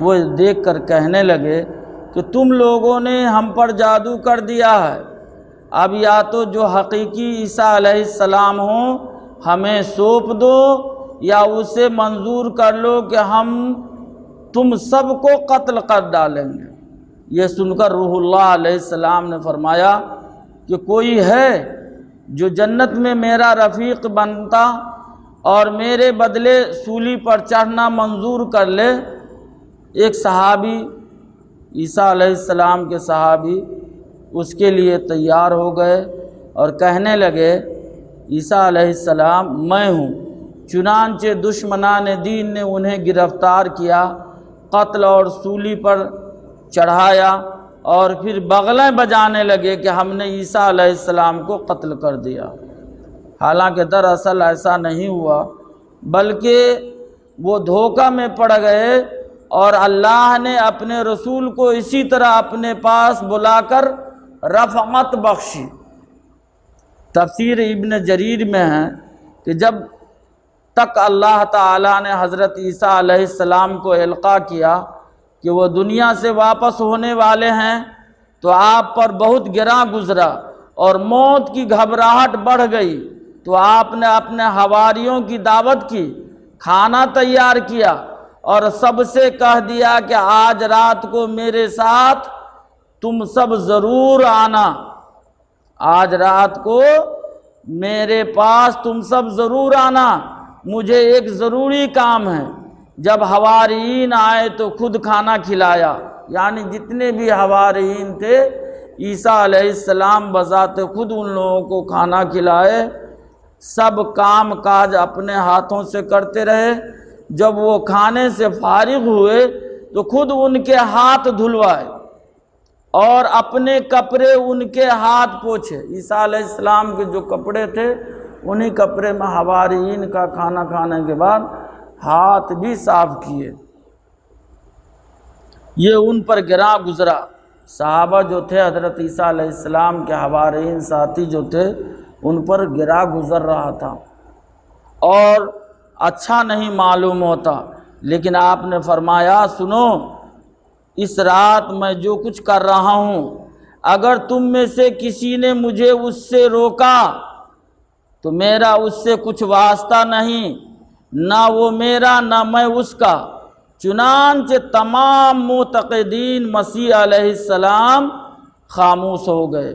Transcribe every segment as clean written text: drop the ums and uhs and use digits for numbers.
وہ دیکھ کر کہنے لگے کہ تم لوگوں نے ہم پر جادو کر دیا ہے، اب یا تو جو حقیقی عیسیٰ علیہ السلام ہوں ہمیں سونپ دو، یا اسے منظور کر لو کہ ہم تم سب کو قتل کر ڈالیں گے۔ یہ سن کر روح اللہ علیہ السلام نے فرمایا کہ کوئی ہے جو جنت میں میرا رفیق بنتا اور میرے بدلے سولی پر چڑھنا منظور کر لے؟ ایک صحابی، عیسیٰ علیہ السلام کے صحابی، اس کے لیے تیار ہو گئے اور کہنے لگے عیسیٰ علیہ السلام میں ہوں۔ چنانچہ دشمنان دین نے انہیں گرفتار کیا، قتل اور سولی پر چڑھایا اور پھر بغلیں بجانے لگے کہ ہم نے عیسیٰ علیہ السلام کو قتل کر دیا۔ حالانکہ دراصل ایسا نہیں ہوا، بلکہ وہ دھوکہ میں پڑ گئے اور اللہ نے اپنے رسول کو اسی طرح اپنے پاس بلا کر رفعت بخشی۔ تفسیر ابن جریر میں ہے کہ جب تک اللہ تعالیٰ نے حضرت عیسیٰ علیہ السلام کو القاء کیا کہ وہ دنیا سے واپس ہونے والے ہیں تو آپ پر بہت گراں گزرا اور موت کی گھبراہٹ بڑھ گئی، تو آپ نے اپنے حواریوں کی دعوت کی، کھانا تیار کیا اور سب سے کہہ دیا کہ آج رات کو میرے ساتھ تم سب ضرور آنا، آج رات کو میرے پاس تم سب ضرور آنا، مجھے ایک ضروری کام ہے۔ جب حواریین آئے تو خود کھانا کھلایا، یعنی جتنے بھی حواریین تھے عیسیٰ علیہ السلام بذات خود ان لوگوں کو کھانا کھلائے، سب کام کاج اپنے ہاتھوں سے کرتے رہے۔ جب وہ کھانے سے فارغ ہوئے تو خود ان کے ہاتھ دھلوائے اور اپنے کپڑے ان کے ہاتھ پوچھے۔ عیسیٰ علیہ السلام کے جو کپڑے تھے انہی کپڑے میں حواریین کا کھانا کھانے کے بعد ہاتھ بھی صاف کیے۔ یہ ان پر گراں گزرا۔ صحابہ جو تھے حضرت عیسیٰ علیہ السلام کے حواریین ساتھی جو تھے ان پر گراں گزر رہا تھا اور اچھا نہیں معلوم ہوتا، لیکن آپ نے فرمایا سنو، اس رات میں جو کچھ کر رہا ہوں اگر تم میں سے کسی نے مجھے اس سے روکا تو میرا اس سے کچھ واسطہ نہیں، نہ وہ میرا نہ میں اس کا۔ چنانچہ تمام معتقدین مسیح علیہ السلام خاموش ہو گئے،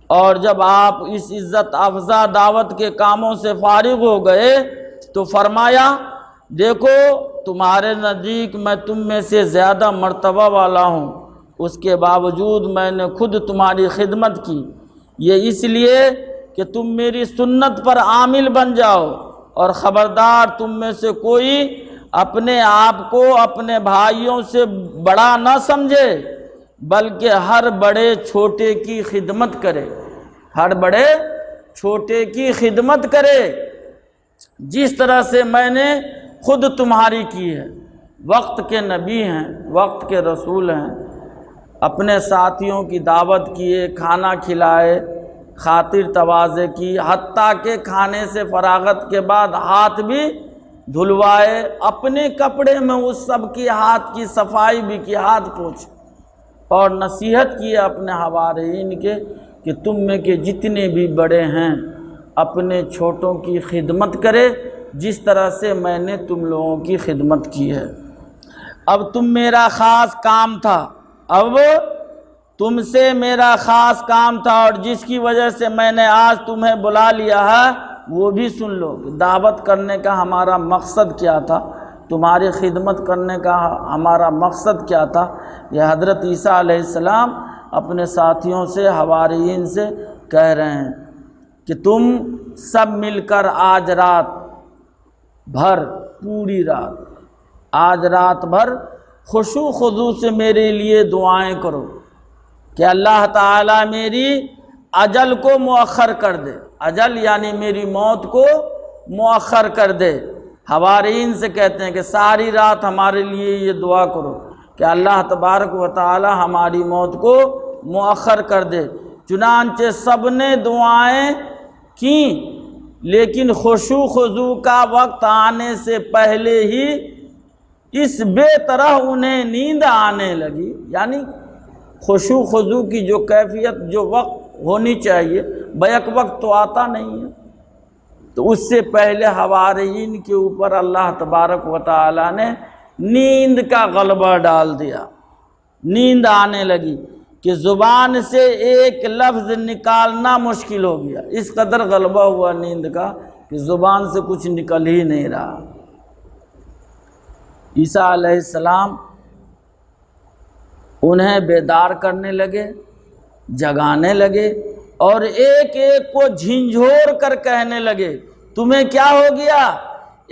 اور جب آپ اس عزت افزا دعوت کے کاموں سے فارغ ہو گئے تو فرمایا دیکھو تمہارے نزدیک میں تم میں سے زیادہ مرتبہ والا ہوں، اس کے باوجود میں نے خود تمہاری خدمت کی، یہ اس لیے کہ تم میری سنت پر عامل بن جاؤ، اور خبردار تم میں سے کوئی اپنے آپ کو اپنے بھائیوں سے بڑا نہ سمجھے، بلکہ ہر بڑے چھوٹے کی خدمت کرے، ہر بڑے چھوٹے کی خدمت کرے، جس طرح سے میں نے خود تمہاری کی ہے۔ وقت کے نبی ہیں، وقت کے رسول ہیں، اپنے ساتھیوں کی دعوت کیے، کھانا کھلائے، خاطر تواضع کی، حتیٰ کہ کھانے سے فراغت کے بعد ہاتھ بھی دھلوائے، اپنے کپڑے میں اس سب کی ہاتھ کی صفائی بھی کی، ہاتھ پوچھ، اور نصیحت کی اپنے حواریین کے کہ تم میں کے جتنے بھی بڑے ہیں اپنے چھوٹوں کی خدمت کرے جس طرح سے میں نے تم لوگوں کی خدمت کی ہے۔ اب تم میرا خاص کام تھا، اب تم سے میرا خاص کام تھا، اور جس کی وجہ سے میں نے آج تمہیں بلا لیا ہے وہ بھی سن لو کہ دعوت کرنے کا ہمارا مقصد کیا تھا، تمہاری خدمت کرنے کا ہمارا مقصد کیا تھا۔ یہ حضرت عیسیٰ علیہ السلام اپنے ساتھیوں سے، حواریین سے کہہ رہے ہیں کہ تم سب مل کر آج رات بھر، پوری رات، آج رات بھر خشوع خضوع سے میرے لیے دعائیں کرو کہ اللہ تعالیٰ میری اجل کو مؤخر کر دے، اجل یعنی میری موت کو مؤخر کر دے۔ حواریین سے کہتے ہیں کہ ساری رات ہمارے لیے یہ دعا کرو کہ اللہ تبارک و تعالی ہماری موت کو مؤخر کر دے۔ چنانچہ سب نے دعائیں کیں، لیکن خشوع خضوع کا وقت آنے سے پہلے ہی اس بے طرح انہیں نیند آنے لگی، یعنی خشوع خضوع کی جو کیفیت جو وقت ہونی چاہیے بیک وقت تو آتا نہیں ہے، تو اس سے پہلے حوارین کے اوپر اللہ تبارک و تعالی نے نیند کا غلبہ ڈال دیا، نیند آنے لگی کہ زبان سے ایک لفظ نکالنا مشکل ہو گیا، اس قدر غلبہ ہوا نیند کا کہ زبان سے کچھ نکل ہی نہیں رہا۔ عیسیٰ علیہ السلام انہیں بیدار کرنے لگے، جگانے لگے، اور ایک ایک کو جھنجھوڑ کر کہنے لگے تمہیں کیا ہو گیا؟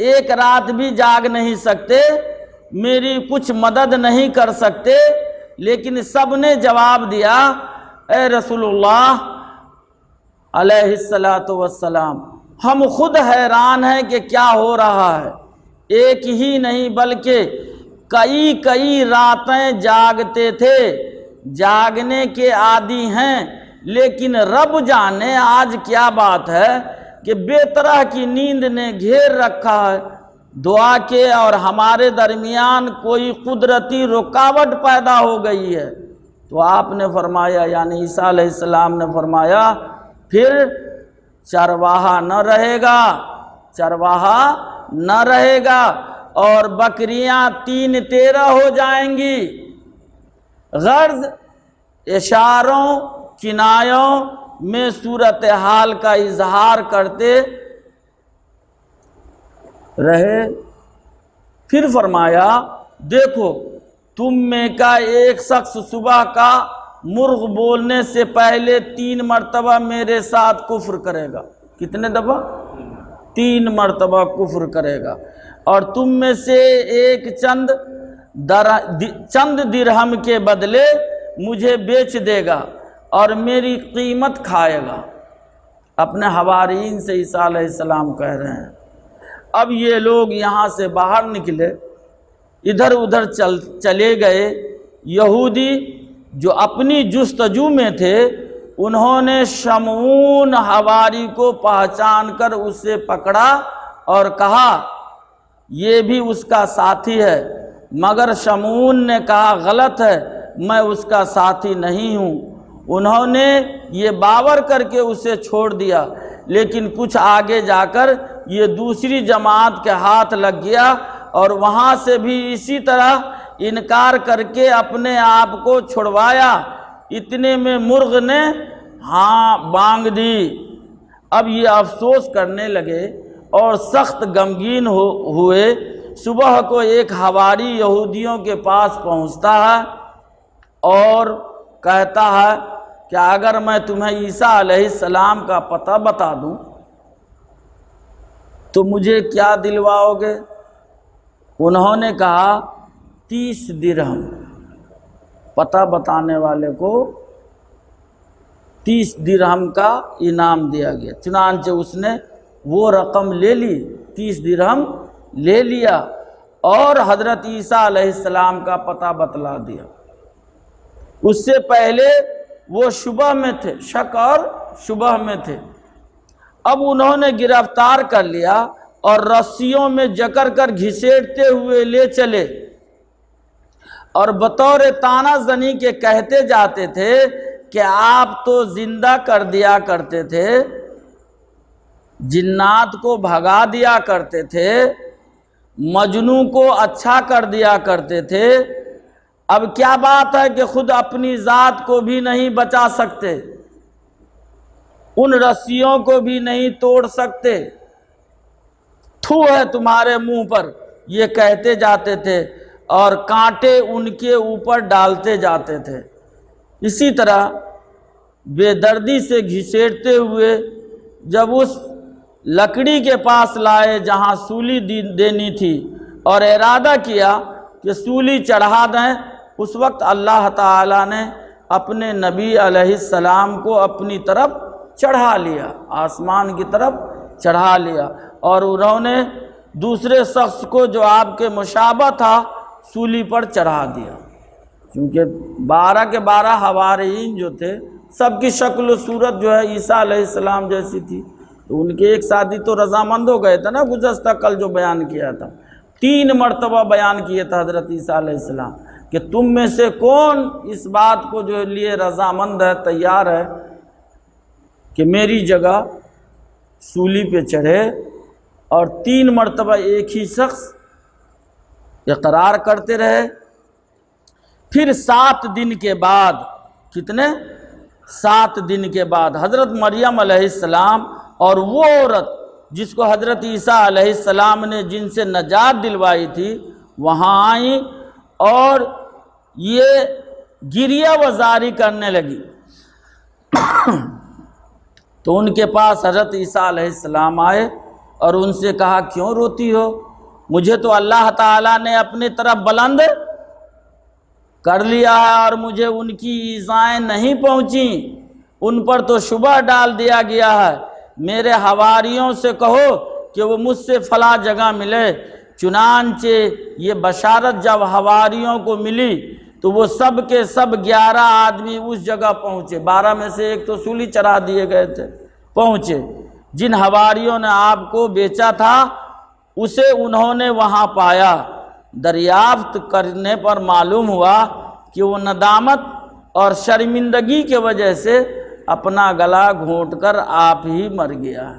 ایک رات بھی جاگ نہیں سکتے، میری کچھ مدد نہیں کر سکتے؟ لیکن سب نے جواب دیا اے رسول اللہ علیہ السلام، ہم خود حیران ہیں کہ کیا ہو رہا ہے، ایک ہی نہیں بلکہ کئی راتیں جاگتے تھے، جاگنے کے عادی ہیں، لیکن رب جانے آج کیا بات ہے کہ بے طرح کی نیند نے گھیر رکھا ہے، دعا کے اور ہمارے درمیان کوئی قدرتی رکاوٹ پیدا ہو گئی ہے۔ تو آپ نے فرمایا، یعنی عیسیٰ علیہ السلام نے فرمایا پھر چرواہا نہ رہے گا، چرواہا نہ رہے گا، اور بکریاں 3-13 ہو جائیں گی۔ غرض اشاروں کنایوں میں صورتحال کا اظہار کرتے رہے۔ پھر فرمایا دیکھو تم میں کا ایک شخص صبح کا مرغ بولنے سے پہلے 3 مرتبہ میرے ساتھ کفر کرے گا۔ کتنے دفعہ؟ 3 مرتبہ کفر کرے گا، اور تم میں سے ایک چند درہم کے بدلے مجھے بیچ دے گا اور میری قیمت کھائے گا۔ اپنے حوارین سے عیسیٰ علیہ السلام کہہ رہے ہیں۔ اب یہ لوگ یہاں سے باہر نکلے، ادھر ادھر چلے گئے۔ یہودی جو اپنی جستجو میں تھے انہوں نے شمعون حواری کو پہچان کر اسے پکڑا اور کہا یہ بھی اس کا ساتھی ہے، مگر شمعون نے کہا غلط ہے، میں اس کا ساتھی نہیں ہوں۔ انہوں نے یہ باور کر کے اسے چھوڑ دیا، لیکن کچھ آگے جا کر یہ دوسری جماعت کے ہاتھ لگ گیا اور وہاں سے بھی اسی طرح انکار کر کے اپنے آپ کو چھڑوایا۔ اتنے میں مرغ نے ہاں بانگ دی۔ اب یہ افسوس کرنے لگے اور سخت غمگین ہوئے۔ صبح کو ایک حواری یہودیوں کے پاس پہنچتا ہے اور کہتا ہے کہ اگر میں تمہیں عیسیٰ علیہ السلام کا پتہ بتا دوں تو مجھے کیا دلواؤ گے؟ انہوں نے کہا 30 درہم۔ پتہ بتانے والے کو 30 درہم کا انعام دیا گیا۔ چنانچہ اس نے وہ رقم لے لی، 30 درہم لے لیا اور حضرت عیسیٰ علیہ السلام کا پتہ بتلا دیا۔ اس سے پہلے وہ شبہ میں تھے، شک اور شبہ میں تھے۔ اب انہوں نے گرفتار کر لیا اور رسیوں میں جکڑ کر گھسیٹتے ہوئے لے چلے، اور بطور طعنہ زنی کے کہتے جاتے تھے کہ آپ تو زندہ کر دیا کرتے تھے، جنات کو بھگا دیا کرتے تھے، مجنوں کو اچھا کر دیا کرتے تھے، اب کیا بات ہے کہ خود اپنی ذات کو بھی نہیں بچا سکتے، ان رسیوں کو بھی نہیں توڑ سکتے، تھو ہے تمہارے منہ پر، یہ کہتے جاتے تھے اور کانٹے ان کے اوپر ڈالتے جاتے تھے۔ اسی طرح بے دردی سے گھسیٹتے ہوئے جب اس لکڑی کے پاس لائے جہاں سولی دینی تھی اور ارادہ کیا کہ سولی چڑھا دیں، اس وقت اللہ تعالیٰ نے اپنے نبی علیہ السلام کو اپنی طرف چڑھا لیا، آسمان کی طرف چڑھا لیا، اور انہوں نے دوسرے شخص کو جو آپ کے مشابہ تھا سولی پر چڑھا دیا، کیونکہ 12 کے 12 حوارین جو تھے سب کی شکل و صورت جو ہے عیسیٰ علیہ السلام جیسی تھی، تو ان کے ایک ساتھی تو رضامند ہو گئے تھے نا، گزشتہ کل جو بیان کیا تھا، 3 مرتبہ بیان کیے تھے حضرت عیسیٰ علیہ السلام کہ تم میں سے کون اس بات کو جو لیے رضامند ہے، تیار ہے کہ میری جگہ سولی پہ چڑھے، اور 3 مرتبہ ایک ہی شخص اقرار کرتے رہے۔ پھر 7 دن کے بعد، کتنے؟ 7 دن کے بعد حضرت مریم علیہ السلام اور وہ عورت جس کو حضرت عیسیٰ علیہ السلام نے جن سے نجات دلوائی تھی وہاں آئیں اور یہ گریہ وزاری کرنے لگی۔ تو ان کے پاس حضرت عیسیٰ علیہ السلام آئے اور ان سے کہا کیوں روتی ہو؟ مجھے تو اللہ تعالیٰ نے اپنی طرف بلند کر لیا ہے اور مجھے ان کی ایذائیں نہیں پہنچیں، ان پر تو شبہ ڈال دیا گیا ہے۔ میرے حواریوں سے کہو کہ وہ مجھ سے فلاں جگہ ملے۔ چنانچہ یہ بشارت جب حواریوں کو ملی تو وہ سب کے سب 11 آدمی اس جگہ پہنچے، 12 میں سے ایک تو سولی چڑھا دیے گئے تھے، پہنچے۔ جن حواریوں نے آپ کو بیچا تھا اسے انہوں نے وہاں پایا۔ دریافت کرنے پر معلوم ہوا کہ وہ ندامت اور شرمندگی کی وجہ سے اپنا گلا گھونٹ کر آپ ہی مر گیا۔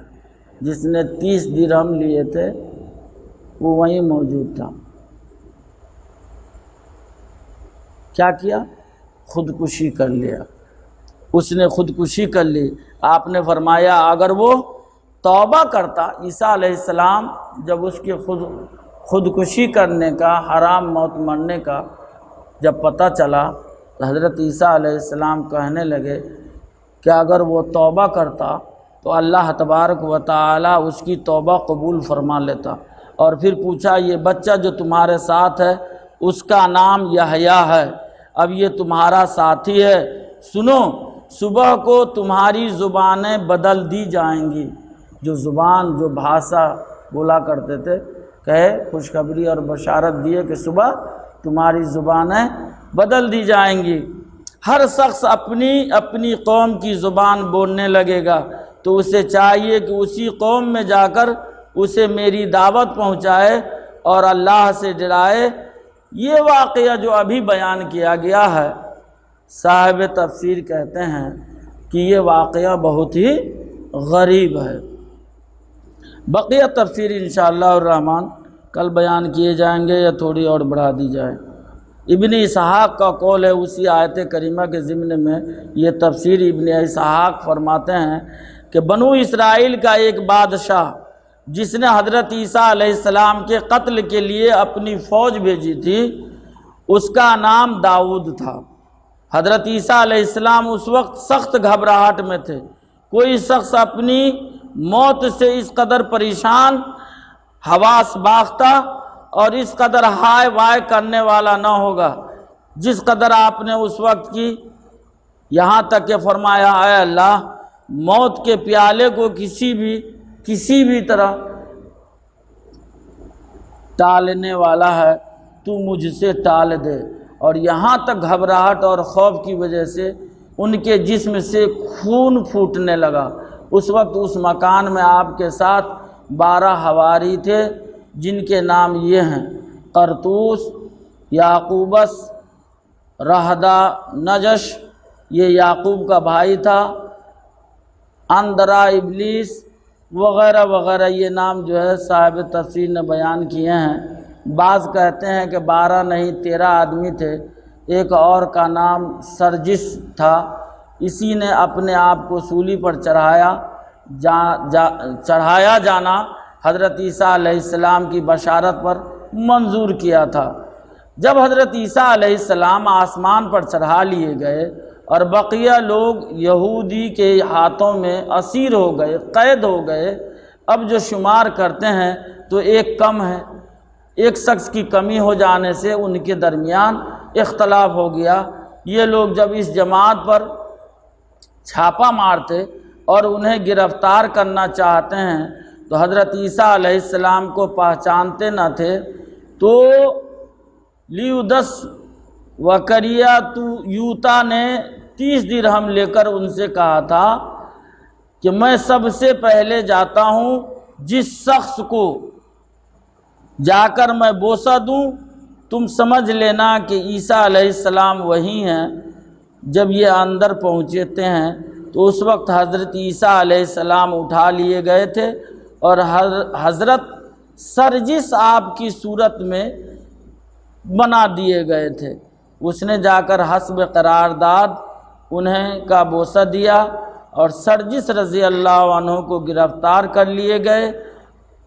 جس نے 30 درہم لیے تھے وہ وہیں موجود تھا۔ کیا کیا؟ خودکشی کر لیا۔ اس نے خودکشی کر لی۔ آپ نے فرمایا اگر وہ توبہ کرتا، عیسیٰ علیہ السلام جب اس کی خودکشی کرنے کا، حرام موت مرنے کا جب پتہ چلا تو حضرت عیسیٰ علیہ السلام کہنے لگے کہ اگر وہ توبہ کرتا تو اللہ تبارک و تعالی اس کی توبہ قبول فرما لیتا۔ اور پھر پوچھا یہ بچہ جو تمہارے ساتھ ہے اس کا نام یحییٰ ہے، اب یہ تمہارا ساتھی ہے، سنو صبح کو تمہاری زبانیں بدل دی جائیں گی۔ جو زبان، جو بھاشا بولا کرتے تھے، کہے خوشخبری اور بشارت دیے کہ صبح تمہاری زبانیں بدل دی جائیں گی۔ ہر شخص اپنی اپنی قوم کی زبان بولنے لگے گا، تو اسے چاہیے کہ اسی قوم میں جا کر اسے میری دعوت پہنچائے اور اللہ سے ڈرائے۔ یہ واقعہ جو ابھی بیان کیا گیا ہے، صاحب تفسیر کہتے ہیں کہ یہ واقعہ بہت ہی غریب ہے۔ بقیہ تفسیر انشاءاللہ الرحمن کل بیان کیے جائیں گے یا تھوڑی اور بڑھا دی جائے۔ ابن اسحاق کا قول ہے اسی آیت کریمہ کے ضمن میں، یہ تفسیر ابن اسحاق فرماتے ہیں کہ بنو اسرائیل کا ایک بادشاہ جس نے حضرت عیسیٰ علیہ السلام کے قتل کے لیے اپنی فوج بھیجی تھی، اس کا نام داؤد تھا۔ حضرت عیسیٰ علیہ السلام اس وقت سخت گھبراہٹ میں تھے۔ کوئی شخص اپنی موت سے اس قدر پریشان، حواس باختہ اور اس قدر ہائے وائے کرنے والا نہ ہوگا جس قدر آپ نے اس وقت کی، یہاں تک کہ فرمایا اے اللہ موت کے پیالے کو کسی بھی طرح ٹالنے والا ہے تو مجھ سے ٹال دے۔ اور یہاں تک گھبراہٹ اور خوف کی وجہ سے ان کے جسم سے خون پھوٹنے لگا۔ اس وقت اس مکان میں آپ کے ساتھ 12 حواری تھے جن کے نام یہ ہیں قرطوس، یعقوبس، رہدہ، نجش، یہ یعقوب کا بھائی تھا، اندرا، ابلیس وغیرہ وغیرہ، یہ نام جو ہے صاحب تفسیر نے بیان کیے ہیں۔ بعض کہتے ہیں کہ 12 نہیں 13 آدمی تھے۔ ایک اور کا نام سرجس تھا، اسی نے اپنے آپ کو سولی پر چڑھایا جانا حضرت عیسیٰ علیہ السلام کی بشارت پر منظور کیا تھا۔ جب حضرت عیسیٰ علیہ السلام آسمان پر چڑھا لیے گئے اور بقیہ لوگ یہودی کے ہاتھوں میں اسیر ہو گئے، قید ہو گئے، اب جو شمار کرتے ہیں تو ایک کم ہے۔ ایک شخص کی کمی ہو جانے سے ان کے درمیان اختلاف ہو گیا۔ یہ لوگ جب اس جماعت پر چھاپا مارتے اور انہیں گرفتار کرنا چاہتے ہیں تو حضرت عیسیٰ علیہ السلام کو پہچانتے نہ تھے، تو لیودس وکریہ نے 30 درہم لے کر ان سے کہا تھا کہ میں سب سے پہلے جاتا ہوں جس شخص کو جا کر میں بوسہ دوں، تم سمجھ لینا کہ عیسیٰ علیہ السلام وہی ہیں۔ جب یہ اندر پہنچتے ہیں تو اس وقت حضرت عیسیٰ علیہ السلام اٹھا لیے گئے تھے اور حضرت سرجس آپ کی صورت میں بنا دیے گئے تھے۔ اس نے جا کر حسب قرارداد انہیں کا بوسہ دیا اور سرجس رضی اللہ عنہ کو گرفتار کر لیے گئے۔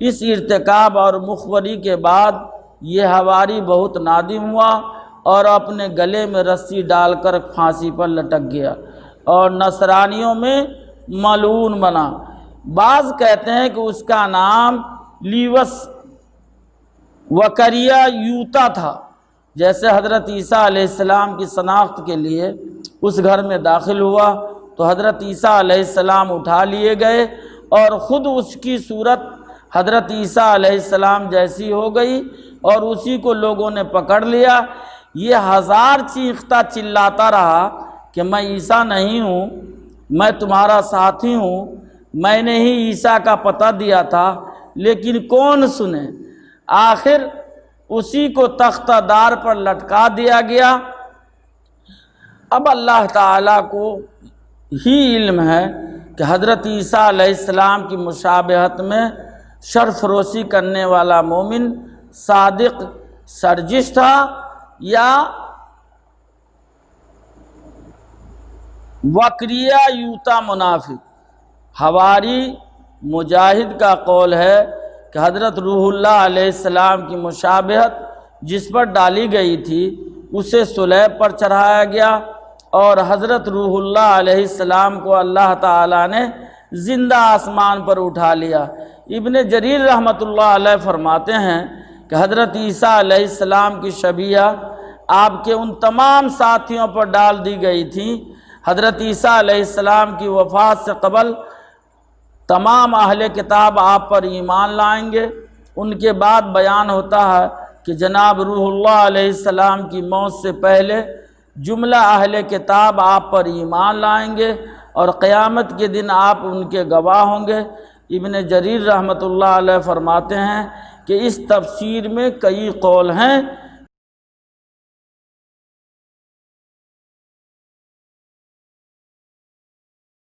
اس ارتکاب اور مخبری کے بعد یہ حواری بہت نادم ہوا اور اپنے گلے میں رسی ڈال کر پھانسی پر لٹک گیا اور نصرانیوں میں ملعون بنا۔ بعض کہتے ہیں کہ اس کا نام لیوس وکریا یوتا تھا۔ جیسے حضرت عیسیٰ علیہ السلام کی شناخت کے لیے اس گھر میں داخل ہوا تو حضرت عیسیٰ علیہ السلام اٹھا لیے گئے اور خود اس کی صورت حضرت عیسیٰ علیہ السلام جیسی ہو گئی اور اسی کو لوگوں نے پکڑ لیا۔ یہ ہزار چیختا چلاتا رہا کہ میں عیسیٰ نہیں ہوں، میں تمہارا ساتھی ہوں، میں نے ہی عیسیٰ کا پتہ دیا تھا، لیکن کون سنے۔ آخر اسی کو تختہ دار پر لٹکا دیا گیا۔ اب اللہ تعالیٰ کو ہی علم ہے کہ حضرت عیسیٰ علیہ السلام کی مشابہت میں سرفروشی کرنے والا مومن صادق سرجس تھا یا وکریہ یوتا منافق۔ حواری مجاہد کا قول ہے کہ حضرت روح اللہ علیہ السلام کی مشابہت جس پر ڈالی گئی تھی اسے صلیب پر چڑھایا گیا اور حضرت روح اللہ علیہ السلام کو اللہ تعالیٰ نے زندہ آسمان پر اٹھا لیا۔ ابن جریر رحمۃ اللہ علیہ فرماتے ہیں کہ حضرت عیسیٰ علیہ السلام کی شبیہ آپ کے ان تمام ساتھیوں پر ڈال دی گئی تھی۔ حضرت عیسیٰ علیہ السلام کی وفات سے قبل تمام اہل کتاب آپ پر ایمان لائیں گے۔ ان کے بعد بیان ہوتا ہے کہ جناب روح اللہ علیہ السلام کی موت سے پہلے جملہ اہل کتاب آپ پر ایمان لائیں گے اور قیامت کے دن آپ ان کے گواہ ہوں گے۔ ابن جریر رحمۃ اللہ علیہ فرماتے ہیں کہ اس تفسیر میں کئی قول ہیں